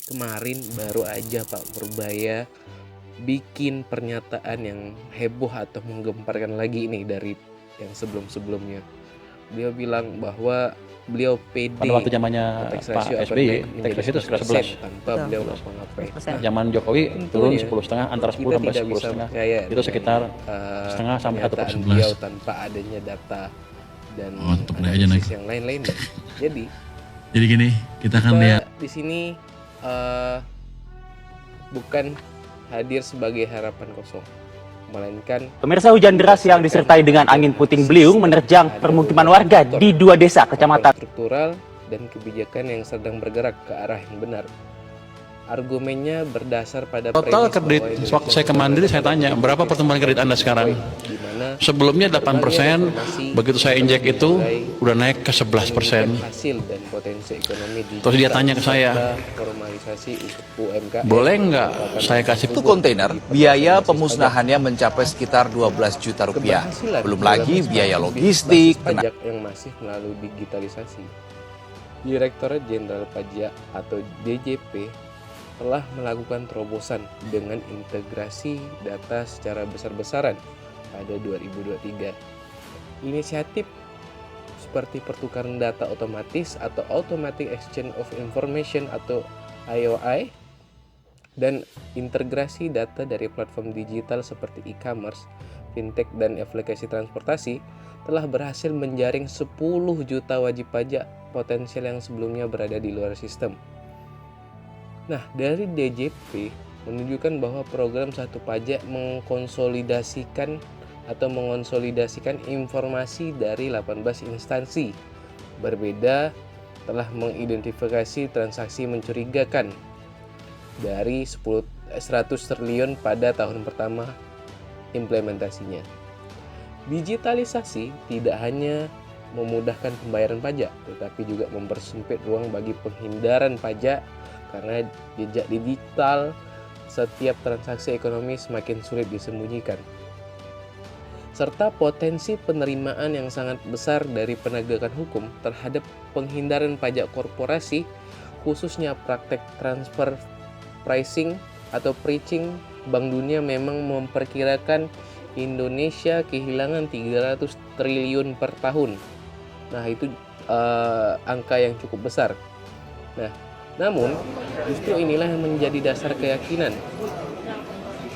kemarin baru aja Pak Purbaya bikin pernyataan yang heboh atau menggemparkan lagi nih dari yang sebelum-sebelumnya. Beliau bilang bahwa beliau pede Pada waktu zamannya tax Pak ratio SBY, APBN tax menjadi ratio itu sekitar 11% 11. tanpa Betul. beliau ngapa-ngapain. 11%. Zaman Jokowi turun Tentunya 10,5, antara 10 kita sampai tidak bisa 10,5. percaya Itu dengan, sekitar setengah sampai pernyataan 1%. beliau tanpa adanya data dan untuk naik aja naik. analisis yang lain-lainnya. Jadi gini, kita akan lihat di sini bukan hadir sebagai harapan kosong, melainkan Pemirsa, hujan deras yang disertai dengan angin puting beliung menerjang permukiman warga di 2 desa kecamatan struktural dan kebijakan yang sedang bergerak ke arah yang benar. Argumennya berdasar pada total premis kredit. bahwa Indonesia Waktu saya ke Mandiri saya tanya, berapa pertumbuhan kredit Anda sekarang? di mana Sebelumnya 8%, begitu saya injek itu udah naik ke 11%. menunjukkan hasil dan potensi ekonomi di Terus dia tanya ke saya, formalisasi UMKM. boleh nggak saya kasih Satu kontainer, biaya pemusnahannya mencapai sekitar 12 juta rupiah. Belum lagi biaya logistik, pajak yang masih melalui digitalisasi. Direktorat Jenderal Pajak atau DJP telah melakukan terobosan dengan integrasi data secara besar-besaran pada 2023. Inisiatif seperti pertukaran data otomatis atau Automatic Exchange of Information atau IOI dan integrasi data dari platform digital seperti e-commerce, fintech, dan aplikasi transportasi telah berhasil menjaring 10 juta wajib pajak potensial yang sebelumnya berada di luar sistem. Nah, dari DJP menunjukkan bahwa program Satu Pajak mengonsolidasikan informasi dari 18 instansi berbeda, telah mengidentifikasi transaksi mencurigakan dari 100 triliun pada tahun pertama implementasinya. Digitalisasi tidak hanya memudahkan pembayaran pajak, tetapi juga mempersempit ruang bagi penghindaran pajak karena jejak digital setiap transaksi ekonomi semakin sulit disembunyikan. Serta potensi penerimaan yang sangat besar dari penegakan hukum terhadap penghindaran pajak korporasi, khususnya praktek transfer pricing atau preaching. Bank Dunia memang memperkirakan Indonesia kehilangan 300 triliun per tahun. Nah, itu angka yang cukup besar. Namun, justru inilah yang menjadi dasar keyakinan,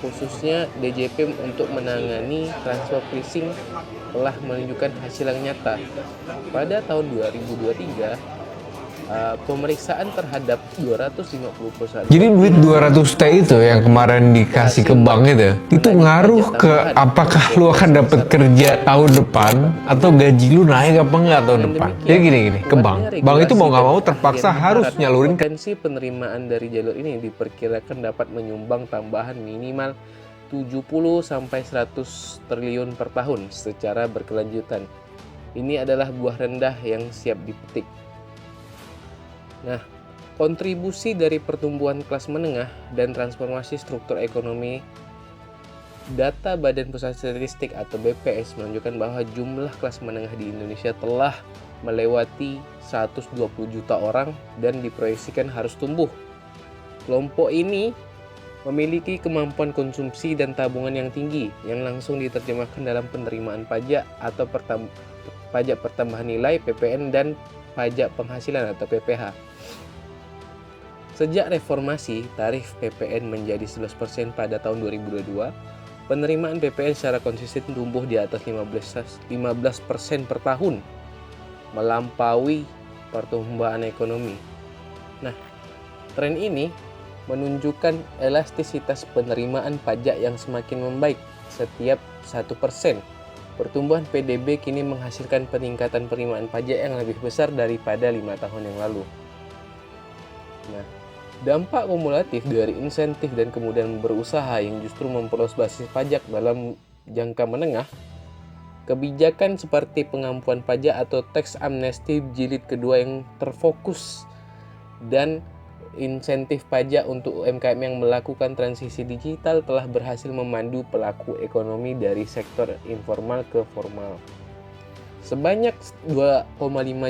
khususnya DJP untuk menangani transfer pricing telah menunjukkan hasil yang nyata. Pada tahun 2023, pemeriksaan terhadap 250 perusahaan. Jadi duit 200T itu yang kemarin dikasih ke bank itu ngaruh ke apakah lu akan dapat kerja tahun depan atau gaji lu naik apa enggak tahun depan. Jadi gini ke bank. Bank itu mau nggak mau terpaksa harus nyalurin. Potensi penerimaan dari jalur ini diperkirakan dapat menyumbang tambahan minimal 70 sampai 100 triliun per tahun secara berkelanjutan. Ini adalah buah rendah yang siap dipetik. Nah, kontribusi dari pertumbuhan kelas menengah dan transformasi struktur ekonomi, data Badan Pusat Statistik atau BPS menunjukkan bahwa jumlah kelas menengah di Indonesia telah melewati 120 juta orang dan diproyeksikan harus tumbuh. Kelompok ini memiliki kemampuan konsumsi dan tabungan yang tinggi yang langsung diterjemahkan dalam penerimaan pajak atau pajak pertambahan nilai PPN dan pajak penghasilan atau PPH. Sejak reformasi, tarif PPN menjadi 11% pada tahun 2022, penerimaan PPN secara konsisten tumbuh di atas 15% per tahun, melampaui pertumbuhan ekonomi. Nah, tren ini menunjukkan elastisitas penerimaan pajak yang semakin membaik. Setiap 1% pertumbuhan PDB kini menghasilkan peningkatan penerimaan pajak yang lebih besar daripada 5 tahun yang lalu. Nah, dampak kumulatif dari insentif dan kemudian berusaha yang justru memperluas basis pajak dalam jangka menengah, kebijakan seperti pengampuan pajak atau tax amnesty jilid kedua yang terfokus dan insentif pajak untuk UMKM yang melakukan transisi digital telah berhasil memandu pelaku ekonomi dari sektor informal ke formal. Sebanyak 2,5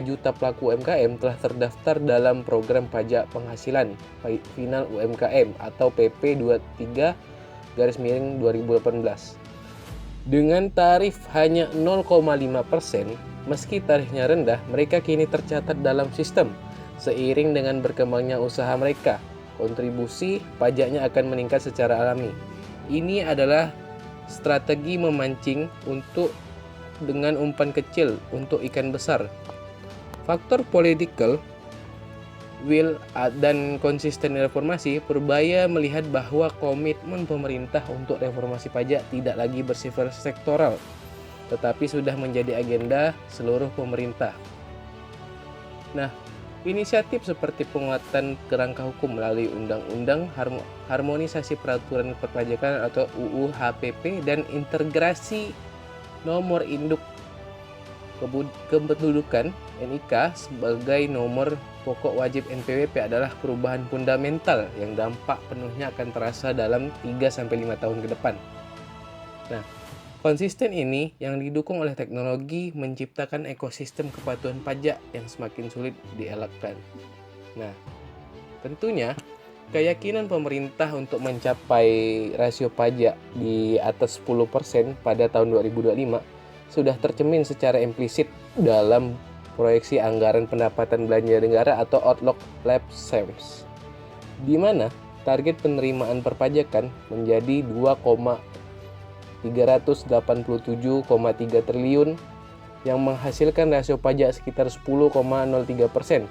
juta pelaku UMKM telah terdaftar dalam program pajak penghasilan final UMKM atau PP 23/2018. Dengan tarif hanya 0,5%, meski tarifnya rendah, mereka kini tercatat dalam sistem. Seiring dengan berkembangnya usaha mereka, kontribusi pajaknya akan meningkat secara alami. Ini adalah strategi memancing dengan umpan kecil untuk ikan besar. Faktor political will dan konsisten reformasi, Purbaya melihat bahwa komitmen pemerintah untuk reformasi pajak tidak lagi bersifat sektoral, tetapi sudah menjadi agenda seluruh pemerintah. Nah, inisiatif seperti penguatan kerangka hukum melalui Undang-Undang Harmonisasi Peraturan Perpajakan atau UU HPP dan integrasi nomor induk kependudukan NIK sebagai nomor pokok wajib NPWP adalah perubahan fundamental yang dampak penuhnya akan terasa dalam 3-5 tahun ke depan. Nah, konsisten ini yang didukung oleh teknologi menciptakan ekosistem kepatuhan pajak yang semakin sulit dielakkan. Nah, tentunya keyakinan pemerintah untuk mencapai rasio pajak di atas 10% pada tahun 2025 sudah tercermin secara implisit dalam proyeksi anggaran pendapatan belanja negara atau Outlook Lab SAMS, di mana target penerimaan perpajakan menjadi 2,387,3 triliun yang menghasilkan rasio pajak sekitar 10,03%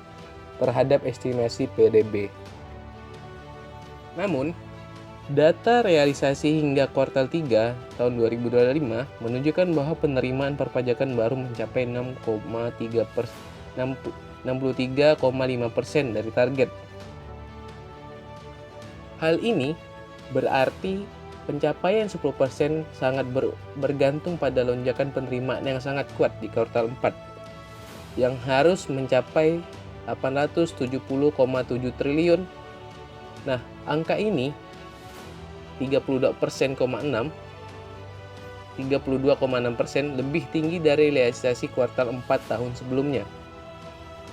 terhadap estimasi PDB. Namun, data realisasi hingga kuartal 3 tahun 2025 menunjukkan bahwa penerimaan perpajakan baru mencapai 63,5% dari target. Hal ini berarti pencapaian 10% sangat bergantung pada lonjakan penerimaan yang sangat kuat di kuartal 4 yang harus mencapai 870,7 triliun. Nah, angka ini 32,6% lebih tinggi dari realisasi kuartal 4 tahun sebelumnya,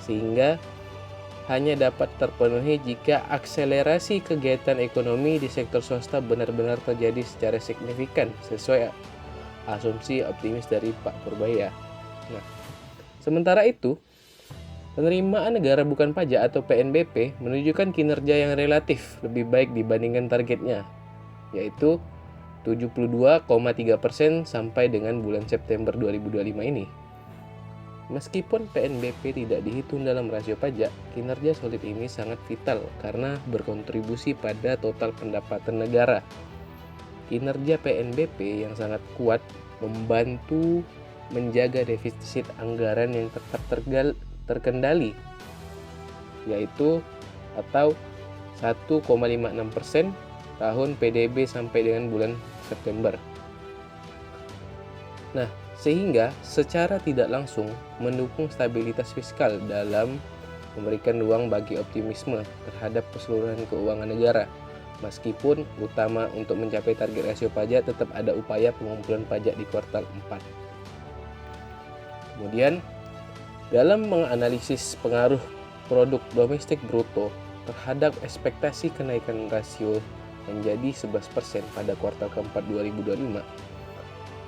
sehingga hanya dapat terpenuhi jika akselerasi kegiatan ekonomi di sektor swasta benar-benar terjadi secara signifikan sesuai asumsi optimis dari Pak Purbaya. Nah, sementara itu, penerimaan negara bukan pajak atau PNBP menunjukkan kinerja yang relatif lebih baik dibandingkan targetnya, yaitu 72,3% sampai dengan bulan September 2025 ini. Meskipun PNBP tidak dihitung dalam rasio pajak, kinerja solid ini sangat vital karena berkontribusi pada total pendapatan negara. Kinerja PNBP yang sangat kuat membantu menjaga defisit anggaran yang tetap terkendali, yaitu atau 1,56% tahun PDB sampai dengan bulan September. Nah, sehingga secara tidak langsung mendukung stabilitas fiskal dalam memberikan ruang bagi optimisme terhadap keseluruhan keuangan negara. Meskipun utama untuk mencapai target rasio pajak, tetap ada upaya pengumpulan pajak di kuartal 4. Kemudian, dalam menganalisis pengaruh produk domestik bruto terhadap ekspektasi kenaikan rasio menjadi 11% pada kuartal keempat 2025,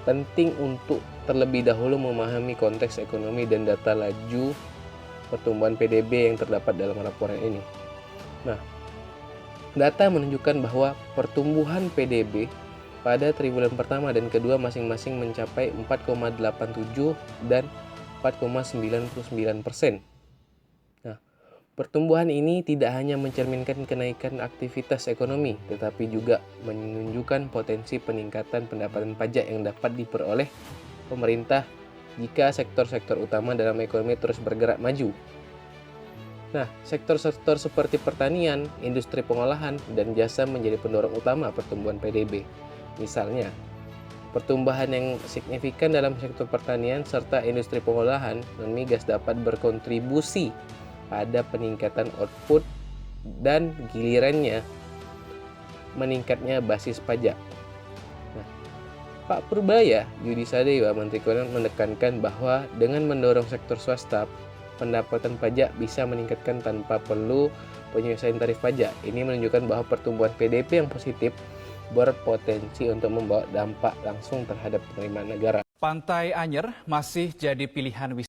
penting untuk terlebih dahulu memahami konteks ekonomi dan data laju pertumbuhan PDB yang terdapat dalam laporan ini. Nah, data menunjukkan bahwa pertumbuhan PDB pada triwulan pertama dan kedua masing-masing mencapai 4,87 dan 4,99%. Nah, pertumbuhan ini tidak hanya mencerminkan kenaikan aktivitas ekonomi, tetapi juga menunjukkan potensi peningkatan pendapatan pajak yang dapat diperoleh pemerintah jika sektor-sektor utama dalam ekonomi terus bergerak maju. Nah, sektor-sektor seperti pertanian, industri pengolahan, dan jasa menjadi pendorong utama pertumbuhan PDB. Misalnya, pertumbuhan yang signifikan dalam sektor pertanian serta industri pengolahan non migas dapat berkontribusi pada peningkatan output dan gilirannya meningkatnya basis pajak. Nah, Pak Purbaya Yudi Sadewa, Menteri Keuangan, menekankan bahwa dengan mendorong sektor swasta, pendapatan pajak bisa meningkatkan tanpa perlu penyelesaian tarif pajak. Ini menunjukkan bahwa pertumbuhan PDB yang positif berpotensi untuk membawa dampak langsung terhadap penerimaan negara. Pantai Anyer masih jadi pilihan wisata